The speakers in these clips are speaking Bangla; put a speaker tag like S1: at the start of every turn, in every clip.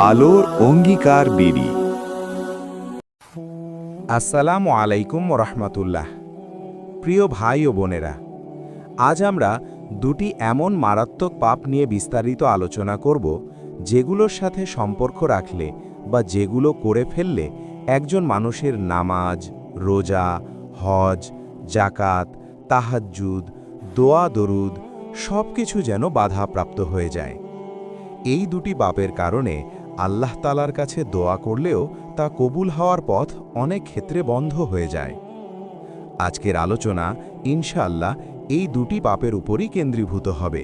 S1: আলোর অঙ্গীকার বিড়ি।
S2: আসসালামু আলাইকুম রহমতুল্লাহ। প্রিয় ভাই ও বোনেরা, আজ আমরা দুটি এমন মারাত্মক পাপ নিয়ে বিস্তারিত আলোচনা করব যেগুলোর সাথে সম্পর্ক রাখলে বা যেগুলো করে ফেললে একজন মানুষের নামাজ, রোজা, হজ, জাকাত, তাহাজ্জুদ, দোয়া দরুদ সব কিছু যেন বাধাপ্রাপ্ত হয়ে যায়। এই দুটি পাপের কারণে আল্লাহ তাআলার কাছে দোয়া করলেও তা কবুল হওয়ার পথ অনেক ক্ষেত্রে বন্ধ হয়ে যায়। আজকের আলোচনা ইনশাআল্লাহ এই দুটি পাপের উপরই কেন্দ্রীভূত হবে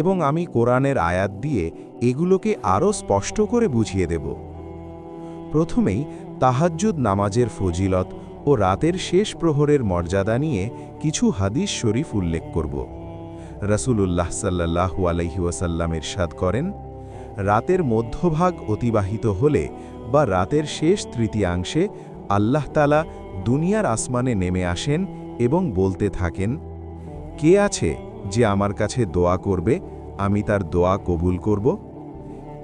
S2: এবং আমি কোরআনের আয়াত দিয়ে এগুলোকে আরও স্পষ্ট করে বুঝিয়ে দেব। প্রথমেই তাহাজ্জুদ নামাজের ফজিলত ও রাতের শেষ প্রহরের মর্যাদা নিয়ে কিছু হাদিস শরীফ উল্লেখ করব। রাসূলুল্লাহ সাল্লাল্লাহু আলাইহি ওয়াসাল্লাম ইরশাদ করেন, রাতের মধ্যভাগ অতিবাহিত হলে বা রাতের শেষ তৃতীয়াংশে আল্লাহ তাআলা দুনিয়ার আসমানে নেমে আসেন এবং বলতে থাকেন, কে আছে যে আমার কাছে দোয়া করবে, আমি তার দোয়া কবুল করব?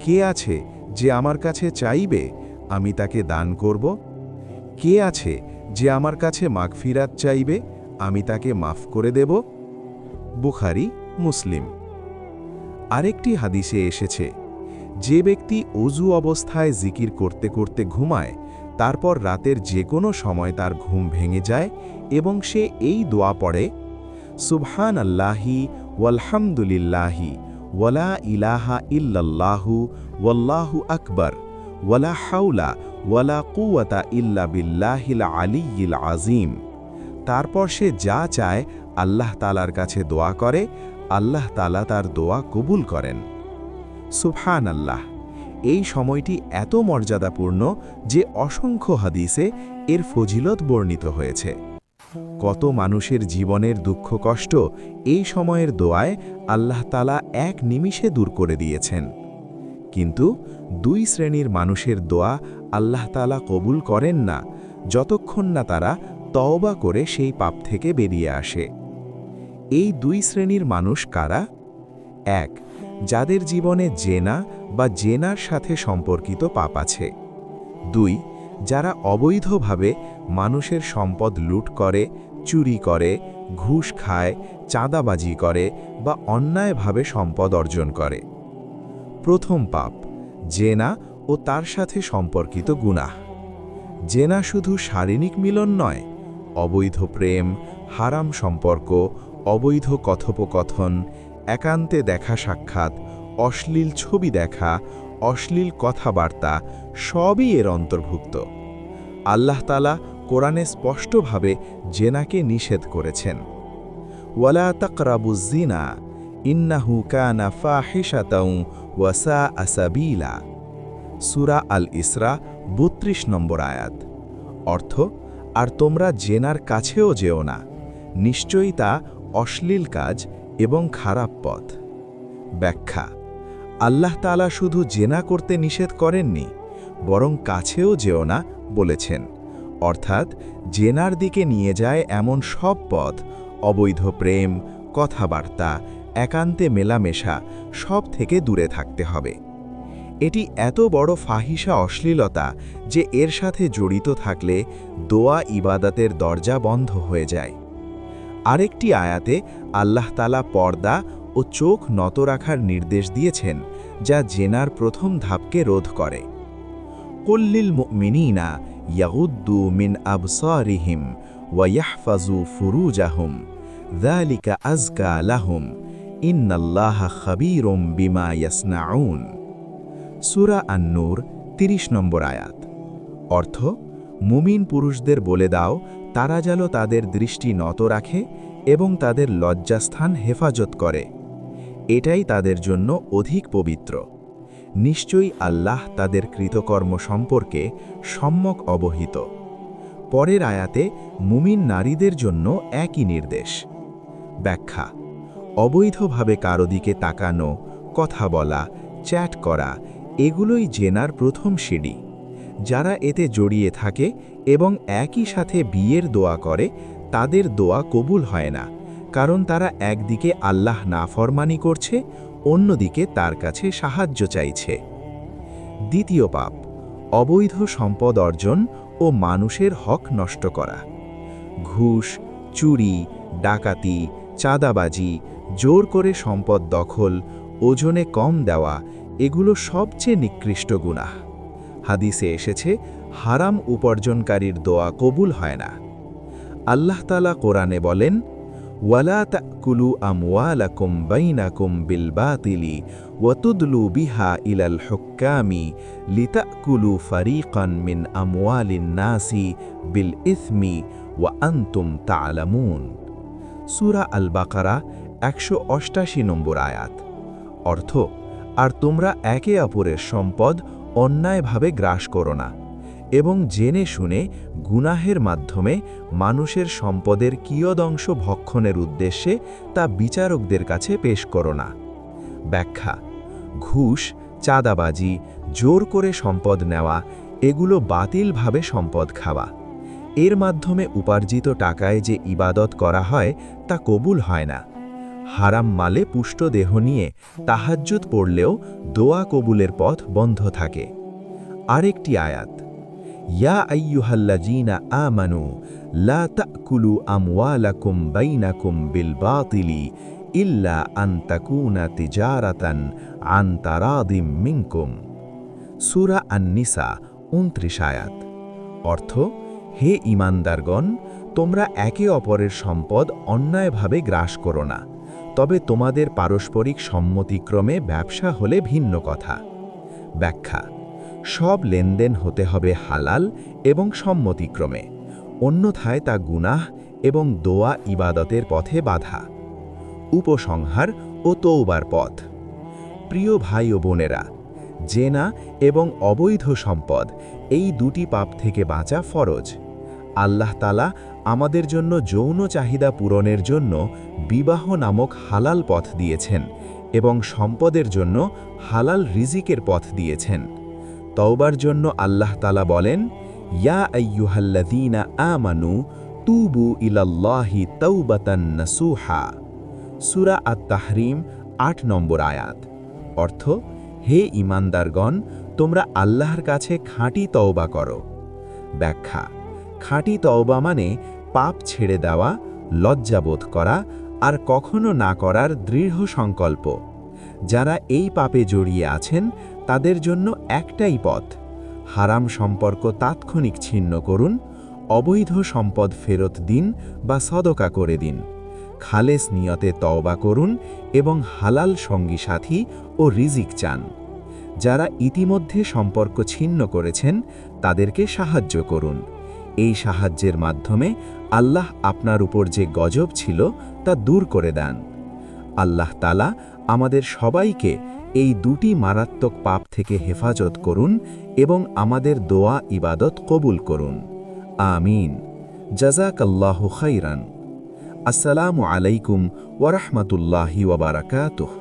S2: কে আছে যে আমার কাছে চাইবে, আমি তাকে দান করব? কে আছে যে আমার কাছে মাগফিরাত চাইবে, আমি তাকে মাফ করে দেব? বুখারী, মুসলিম। আরেকটি হাদিসে এসেছে, যে ব্যক্তি অজু অবস্থায় জিকির করতে করতে ঘুমায়, তারপর রাতের যে কোনো সময় তার ঘুম ভেঙে যায় এবং সে এই দোয়া পড়ে, সুবহানাল্লাহি ওয়ালহামদুলিল্লাহি ওয়ালা ইলাহা ইল্লাল্লাহু ওয়াল্লাহু আকবার ওয়ালা হাওলা ওয়ালা কুওয়াতা ইল্লা বিল্লাহিল আলিয়্যিল আযীম। তারপর সে যা চায় আল্লাহ তাআলার কাছে দোয়া করে, আল্লাহ তাআলা তার দোয়া কবুল করেন। সুবহানাল্লাহ, এই সময়টি এত মর্যাদাপূর্ণ যে অসংখ্য হাদিসে এর ফজিলত বর্ণিত হয়েছে। কত মানুষের জীবনের দুঃখ কষ্ট এই সময়ের দোয়ায় আল্লাহ তাআলা এক নিমিষে দূর করে দিয়েছেন। কিন্তু দুই শ্রেণীর মানুষের দোয়া আল্লাহ তাআলা কবুল করেন না যতক্ষণ না তারা তওবা করে সেই পাপ থেকে বেরিয়ে আসে। এই দুই শ্রেণীর মানুষ কারা? ১. যাদের জীবনে জেনা বা জেনার সাথে সম্পর্কিত পাপ আছে। ২. যারা অবৈধভাবে মানুষের সম্পদ লুট করে, চুরি করে, ঘুষ খায়, চাঁদাবাজি করে বা অন্যায়ভাবে সম্পদ অর্জন করে। প্রথম পাপ, জেনা ও তার সাথে সম্পর্কিত গুনাহ। জেনা শুধু শারীরিক মিলন নয়, অবৈধ প্রেম, হারাম সম্পর্ক, অবৈধ কথোপকথন, একান্তে দেখা সাক্ষাৎ, অশ্লীল ছবি দেখা, অশ্লীল কথাবার্তা সবই এর অন্তর্ভুক্ত। আল্লাহ তাআলা কোরআনে স্পষ্টভাবে জেনাকে নিষেধ করেছেন, ওয়ালা তাকরাবুজ জিনা ইন্নাহু কানা ফাহিশাতাও ওয়া সাআ সাবিলা। সূরা আল ইসরা ৩২ নম্বর আয়াত। অর্থ, আর তোমরা জেনার কাছেও যেও না, নিশ্চয়ই তা অশ্লীল কাজ এবং খারাপ পথ। ব্যাখ্যা, আল্লাহ তাআলা শুধু জেনা করতে নিষেধ করেননি, বরং কাছেও যেও না বলেছেন। অর্থাৎ জেনার দিকে নিয়ে যায় এমন সব পথ, অবৈধ প্রেম, কথাবার্তা, একান্তে মেলামেশা সব থেকে দূরে থাকতে হবে। এটি এত বড় ফাহিশা অশ্লীলতা যে এর সাথে জড়িত থাকলে দোয়া ইবাদতের দরজা বন্ধ হয়ে যায়। আরেকটি আয়াতে আল্লাহ তাআলা পর্দা ও চোখ নত রাখার নির্দেশ দিয়েছেন, যা জেনার প্রথম ধাপকে রোধ করে। কুল্লিল মুমিনিনা ইয়াগুদ্দু মিন আবসারিহিম ওয়া ইয়াহফাজু ফুরুজাহুম যালিকা আযকা লাহুম ইন্নাল্লাহা খাবীরুম বিমা ইয়াসনাউন। সূরা আন-নূর ৩০ নম্বর আয়াত। অর্থ, মুমিন পুরুষদের বলে দাও তারা যেন তাদের দৃষ্টি নত রাখে এবং তাদের লজ্জাস্থান হেফাজত করে। এটাই তাদের জন্য অধিক পবিত্র। নিশ্চয়ই আল্লাহ তাদের কৃতকর্ম সম্পর্কে সম্যক অবহিত। পরের আয়াতে মুমিন নারীদের জন্য একই নির্দেশ। ব্যাখ্যা, অবৈধভাবে কারো দিকে তাকানো, কথা বলা, চ্যাট করা এগুলোই জেনার প্রথম সিঁড়ি। যারা এতে জড়িয়ে থাকে এবং একই সাথে বিয়ের দোয়া করে, তাদের দোয়া কবুল হয় না, কারণ তারা একদিকে আল্লাহ নাফরমানি করছে, অন্যদিকে তার কাছে সাহায্য চাইছে। দ্বিতীয় পাপ অবৈধ সম্পদ অর্জন ও মানুষের হক নষ্ট করা। ঘুষ, চুরি, ডাকাতি, চাঁদাবাজি, জোর করে সম্পদ দখল, ওজনে কম দেওয়া এগুলো সবচেয়ে নিকৃষ্ট গুনাহ। হাদিসে এসেছে, হারাম উপার্জনকারীর দোয়া কবুল হয় না। আল্লাহ তাআলা কোরআনে বলেন, ওয়ালা তাকুলু আমওয়ালাকুম বাইনাকুম বিল বাতিলি ওয়া তুদলু বিহা ইলাল হুক্কামি লিতাকুলু ফারিকান মিন আমওয়ালিন নাসি বিল ইসমি ওয়া আনতুম তা'লামুন। সূরা আল বাকারা 188 নম্বর আয়াত। অর্থ, আর তোমরা একে অপরের সম্পদ অন্যায়ভাবে গ্রাস করো না এবং জেনে শুনে গুনাহের মাধ্যমে মানুষের সম্পদের কিয়দংশ ভক্ষণের উদ্দেশ্যে তা বিচারকদের কাছে পেশ করো না। ব্যাখ্যা: ঘুষ, চাঁদাবাজি, জোর করে সম্পদ নেওয়া এগুলো বাতিলভাবে সম্পদ খাওয়া। এর মাধ্যমে উপার্জিত টাকায় যে ইবাদত করা হয় তা কবুল হয় না। হারাম মালে পুষ্ট দেহ নিয়ে তাহাজ্জুদ পড়লেও দোয়া কবুলের পথ বন্ধ থাকে। আরেকটি আয়াত, ইয়া আইয়ুহাল্লাযীনা আমানু লা তাকুলু আমওয়ালাকুম বাইনাকুম বিল বাতিলি ইল্লা আন তাকুনা তিজারাতান আন তারাদিম মিনকুম। সূরা আন-নিসা 29 আয়াত। অর্থ, হে ঈমানদারগণ, তোমরা একে অপরের সম্পদ অন্যায়ভাবে গ্রাস করো না, তবে তোমাদের পারস্পরিক সম্মতিক্রমে ব্যবসা হলে ভিন্ন কথা। ব্যাখ্যা: সব লেনদেন হতে হবে হালাল এবং সম্মতিক্রমে, অন্যথায় তা গুনাহ এবং দোয়া ইবাদতের পথে বাধা। উপসংহার ও তওবার পথ। প্রিয় ভাই ও বোনেরা, জেনা এবং অবৈধ সম্পদ এই দুটি পাপ থেকে বাঁচা ফরজ। আল্লাহ তাআলা আমাদের জন্য যৌন চাহিদা পূরণের জন্য বিবাহ নামক হালাল পথ দিয়েছেন এবং সম্পদের জন্য হালাল রিজিকের পথ দিয়েছেন। তওবার জন্য আল্লাহ তাআলা বলেন, ইয়া আইয়ুহাল্লাযীনা আমানু তুবু ইলাল্লাহি তাওবাতান নাসুহা। সূরা আত-তাহরিম 8 নম্বর আয়াত। অর্থ, হে ঈমানদারগণ, তোমরা আল্লাহর কাছে খাঁটি তওবা করো। ব্যাখ্যা: খাঁটি তওবা মানে পাপ ছেড়ে দেওয়া, লজ্জাবোধ করা আর কখনো না করার দৃঢ় সংকল্প। যারা এই পাপে জড়িয়ে আছেন তাদের জন্য একটাই পথ, হারাম সম্পর্ক তাৎক্ষণিক ছিন্ন করুন, অবৈধ সম্পদ ফেরত দিন বা সদকা করে দিন, খালেস নিয়তে তওবা করুন এবং হালাল সঙ্গী সাথী ও রিজিক চান। যারা ইতিমধ্যে সম্পর্ক ছিন্ন করেছেন তাদেরকে সাহায্য করুন। এই সাহায্যের মাধ্যমে আল্লাহ আপনার উপর যে গজব ছিল তা দূর করে দেন। আল্লাহ তাআলা আমাদের সবাইকে এই দুটি মারাত্মক পাপ থেকে হেফাজত করুন এবং আমাদের দোয়া ইবাদত কবুল করুন। আমিন। জাযাকাল্লাহু খাইরান। আসসালামু আলাইকুম ওয়া রাহমাতুল্লাহি ওয়া বারাকাতুহু।